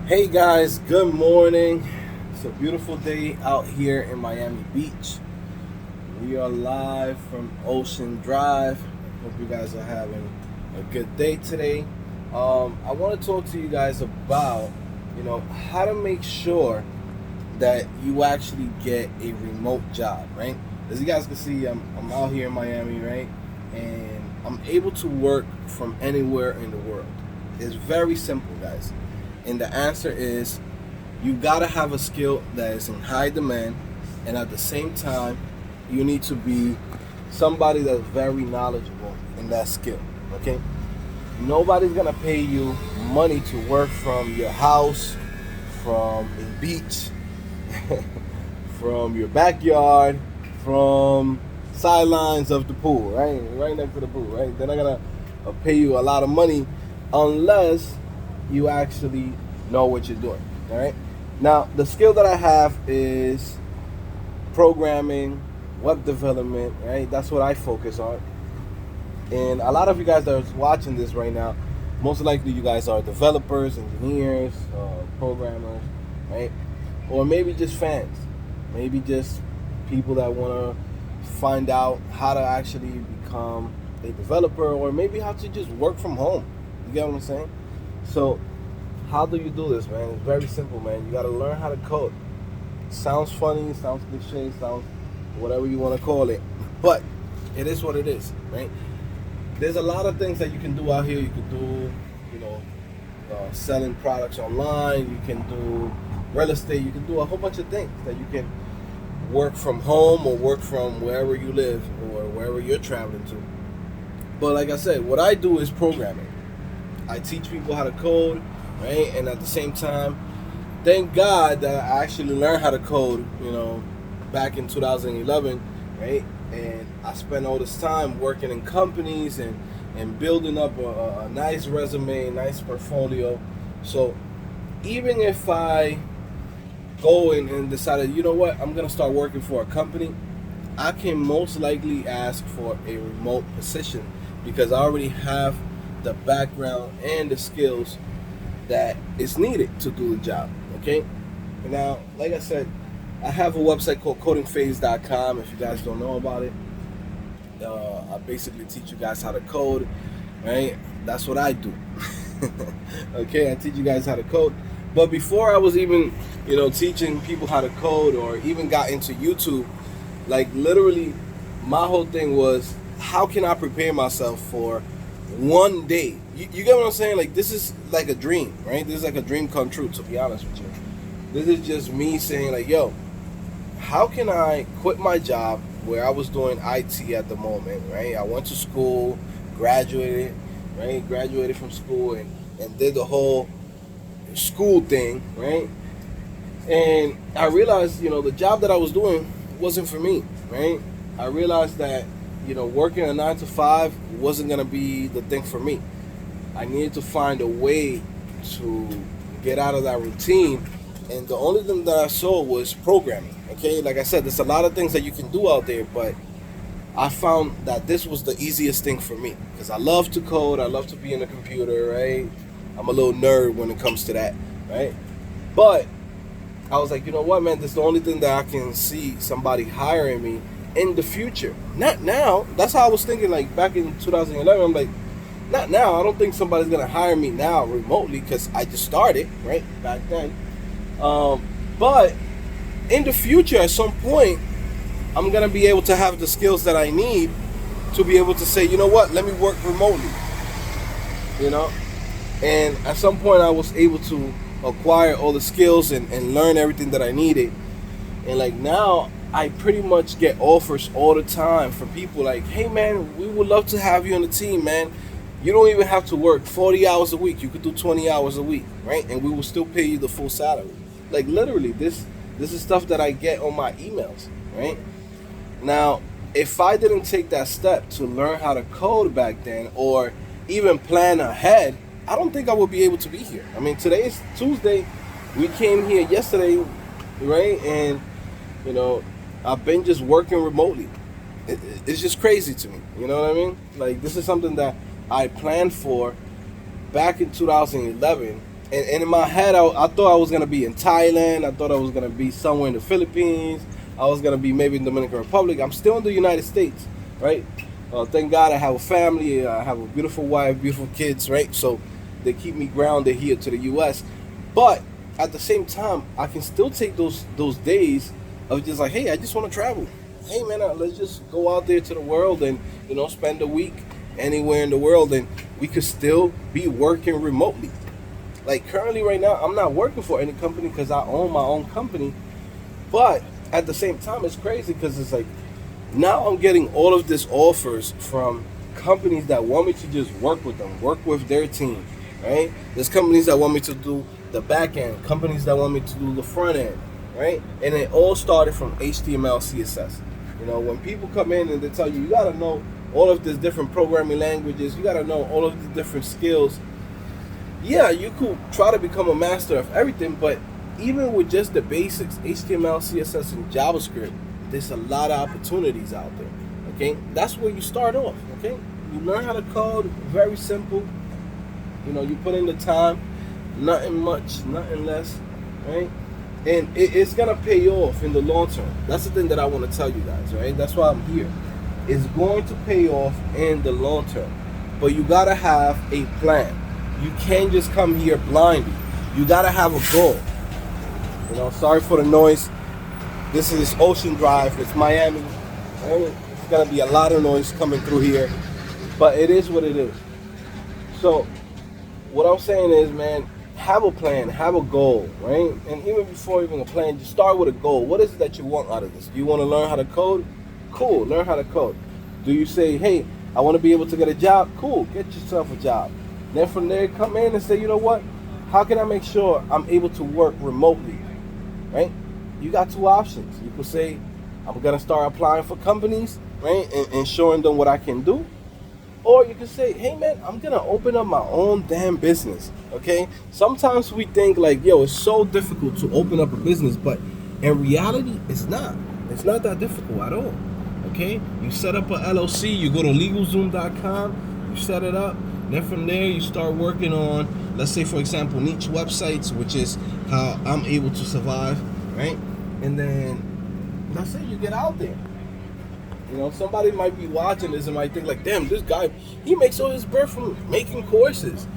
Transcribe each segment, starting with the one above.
Hey guys, good morning. It's a beautiful day out here in Miami Beach. We are live from Ocean Drive. Hope you guys are having a good day today. I want to talk to you guys about, how to make sure that you actually get a remote job, right? As you guys can see, I'm out here in Miami, right? And I'm able to work from anywhere in the world. It's very simple, guys. And the answer is you gotta have a skill that is in high demand, and at the same time, you need to be somebody that's very knowledgeable in that skill. Okay? Nobody's gonna pay you money to work from your house, from a beach, from your backyard, from sidelines of the pool, right? Right next to the pool, right? They're not gonna pay you a lot of money unless you actually know what you're doing. All right. Now, the skill that I have is programming, web development. Right. That's what I focus on. And a lot of you guys that are watching this right now, most likely you guys are developers, engineers, programmers, right? Or maybe just fans, maybe just people that want to find out how to actually become a developer, or maybe how to just work from home. You get what I'm saying? So, how do you do this, man? It's very simple, man. You got to learn how to code. Sounds funny, sounds cliche, sounds whatever you want to call it, but it is what it is, right? There's a lot of things that you can do out here. You can do, selling products online. You can do real estate. You can do a whole bunch of things that you can work from home or work from wherever you live or wherever you're traveling to. But like I said, what I do is programming. I teach people how to code, right? And at the same time, thank God that I actually learned how to code, back in 2011, right? And I spent all this time working in companies and building up a nice resume, nice portfolio. So even if I go and decided, you know what, I'm gonna start working for a company, I can most likely ask for a remote position because I already have the background and the skills that is needed to do the job. Okay. Now, like I said, I have a website called codingphase.com. If you guys don't know about it, I basically teach you guys how to code, right? That's what I do. Okay, I teach you guys how to code. But before I was even, teaching people how to code or even got into YouTube, like literally, my whole thing was how can I prepare myself for one day? You get what I'm saying? Like this is like a dream, right? This is like a dream come true. To be honest with you, this is just me saying like, yo, how can I quit my job where I was doing IT at the moment, right? I went to school, graduated, right? Graduated from school and did the whole school thing, right? And I realized, the job that I was doing wasn't for me, right? I realized that, working a 9 to 5 wasn't going to be the thing for me. I needed to find a way to get out of that routine. And the only thing that I saw was programming. Okay, like I said, there's a lot of things that you can do out there, but I found that this was the easiest thing for me because I love to code. I love to be in the computer, right? I'm a little nerd when it comes to that, right? But I was like, you know what, man? This is the only thing that I can see somebody hiring me in the future. Not now. That's how I was thinking. Like back in 2011, I'm like, not now. I don't think somebody's gonna hire me now remotely because I just started, right, back then. But in the future, at some point, I'm gonna be able to have the skills that I need to be able to say, you know what, let me work remotely. You know, and at some point, I was able to acquire all the skills and learn everything that I needed. And like now, I pretty much get offers all the time from people like, hey man, we would love to have you on the team, man. You don't even have to work 40 hours a week. You could do 20 hours a week, right? And we will still pay you the full salary. Like literally, this is stuff that I get on my emails, right? Now, if I didn't take that step to learn how to code back then or even plan ahead, I don't think I would be able to be here. I mean, today is Tuesday. We came here yesterday, right? And, I've been just working remotely. It's just crazy to me. You know what I mean? Like, this is something that I planned for back in 2011 And in my head, I thought I was gonna be in Thailand. I thought I was gonna be somewhere in the Philippines. I was gonna be maybe in the Dominican Republic. I'm still in the United States, right? Thank God I have a family. I have a beautiful wife, beautiful kids, right? So they keep me grounded here to the U.S. But at the same time, I can still take those days of just like, hey, I just want to travel. Hey, man, let's just go out there to the world and spend a week anywhere in the world, and we could still be working remotely. Like currently, right now, I'm not working for any company because I own my own company. But at the same time, it's crazy because it's like now I'm getting all of these offers from companies that want me to just work with them, work with their team, right? There's companies that want me to do the back end, companies that want me to do the front end, right? And it all started from HTML, CSS. When people come in and they tell you, you got to know all of these different programming languages, you got to know all of the different skills. Yeah, you could try to become a master of everything, but even with just the basics, HTML, CSS, and JavaScript, there's a lot of opportunities out there. Okay, that's where you start off. Okay, you learn how to code, very simple. You put in the time, nothing much, nothing less, right? And it's gonna pay off in the long term. That's the thing that I want to tell you guys, right? That's why I'm here. It's going to pay off in the long term, but you gotta have a plan. You can't just come here blindly. You gotta have a goal. Sorry for the noise. This is Ocean Drive. It's Miami. It's gonna be a lot of noise coming through here, but it is what it is. So, what I'm saying is, man, have a plan, have a goal, right? And even before even a plan, just start with a goal. What is it that you want out of this? Do you want to learn how to code? Cool, learn how to code. Do you say, hey, I want to be able to get a job? Cool, get yourself a job. Then from there, come in and say, you know what? How can I make sure I'm able to work remotely, right? You got two options. You could say, I'm going to start applying for companies, right, and showing them what I can do. Or you could say, hey, man, I'm going to open up my own damn business, okay? Sometimes we think like, yo, it's so difficult to open up a business, but in reality, it's not. It's not that difficult at all, okay? You set up an LLC, you go to LegalZoom.com, you set it up. Then from there, you start working on, let's say, for example, niche websites, which is how I'm able to survive, right? And then, that's it, you get out there. Somebody might be watching this and might think like, damn, this guy, he makes all his bread from making courses.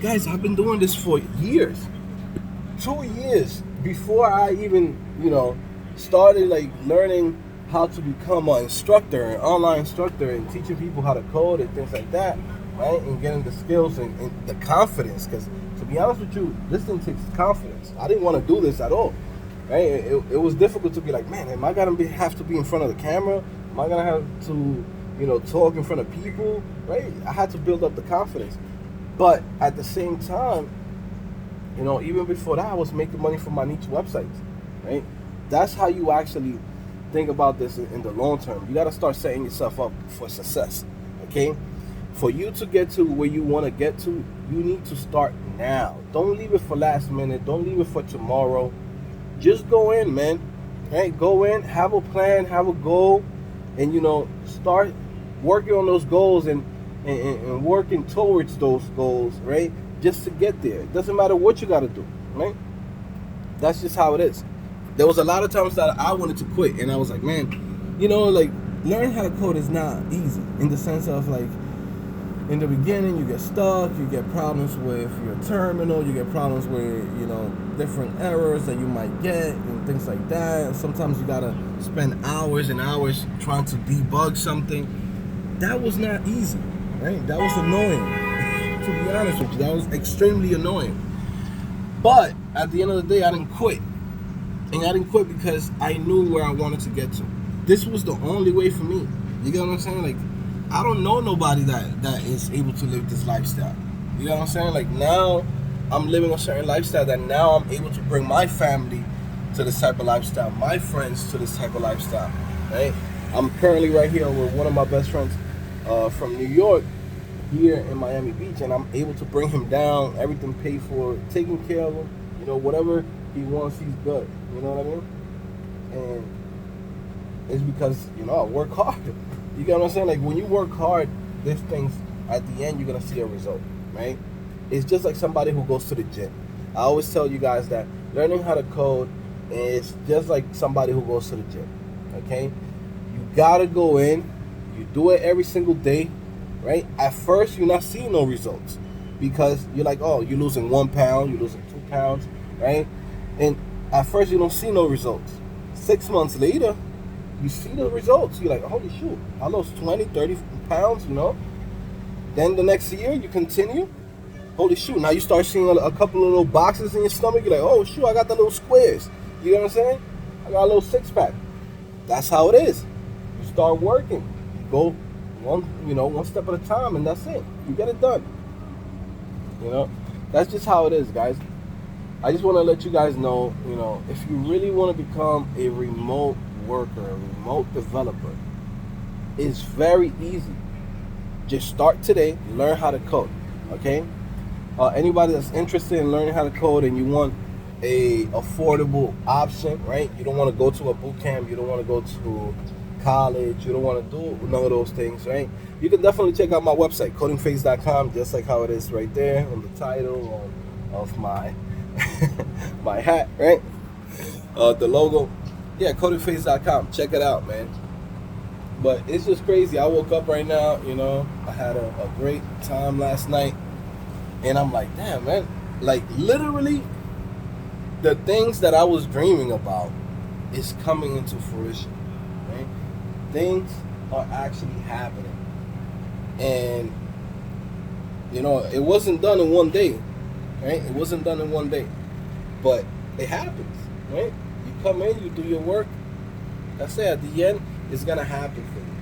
Guys, I've been doing this for years. 2 years before I even, started like learning how to become an instructor, an online instructor, and teaching people how to code and things like that, right? And getting the skills and the confidence. Because to be honest with you, this thing takes confidence. I didn't want to do this at all, right? It was difficult to be like, man, am I gonna have to be in front of the camera? Am I gonna have to, talk in front of people, right? I had to build up the confidence. But at the same time, even before that, I was making money from my niche websites, right? That's how you actually think about this in the long term. You got to start setting yourself up for success, okay? For you to get to where you want to get to, you need to start now. Don't leave it for last minute. Don't leave it for tomorrow. Just go in, man. Right? Go in, have a plan, have a goal, and start working on those goals and working towards those goals, right? Just to get there. It doesn't matter what you got to do, right? That's just how it is. There was a lot of times that I wanted to quit, and I was like, man, like learning how to code is not easy in the sense of like, in the beginning, you get stuck, you get problems with your terminal, you get problems with, different errors that you might get and things like that. And sometimes you gotta spend hours and hours trying to debug something. That was not easy, right? That was annoying. To be honest with you, that was extremely annoying. But at the end of the day, I didn't quit. And I didn't quit because I knew where I wanted to get to. This was the only way for me. You get what I'm saying? Like, I don't know nobody that is able to live this lifestyle. You know what I'm saying? Like now, I'm living a certain lifestyle that now I'm able to bring my family to this type of lifestyle, my friends to this type of lifestyle, right? I'm currently right here with one of my best friends from New York here in Miami Beach, and I'm able to bring him down, everything paid for, taking care of him, whatever he wants, he's good. You know what I mean? And it's because, I work hard. You get what I'm saying? Like when you work hard, there's things at the end you're gonna see a result, right? is just like somebody who goes to the gym. I always tell you guys that learning how to code is just like somebody who goes to the gym. Okay, you gotta go in, you do it every single day, right? At first, you're not seeing no results because you're like, oh, you're losing 1 pound, you're losing 2 pounds, right? And at first, you don't see no results. 6 months later, you see the results. You're like, holy shoot, I lost 20, 30 pounds, you know? Then the next year, you continue. Holy shoot, now you start seeing a couple of little boxes in your stomach. You're like, oh shoot, I got the little squares. You know what I'm saying? I got a little 6-pack. That's how it is. You start working. You go one step at a time, and that's it. You get it done. You know? That's just how it is, guys. I just want to let you guys know, if you really want to become a remote worker, a remote developer, it's very easy. Just start today, learn how to code, okay? Anybody that's interested in learning how to code and you want a affordable option, right? You don't want to go to a boot camp, you don't want to go to college, you don't want to do none of those things, right? You can definitely check out my website, codingphase.com, just like how it is right there on the title of my my hat, right? The logo. Yeah, codingphase.com. Check it out, man. But it's just crazy. I woke up right now, I had a great time last night. And I'm like, damn, man. Like, literally, the things that I was dreaming about is coming into fruition, right? Things are actually happening. And, it wasn't done in one day, right? It wasn't done in one day. But it happens, right? You come in, you do your work. That's it. At the end, it's going to happen for you.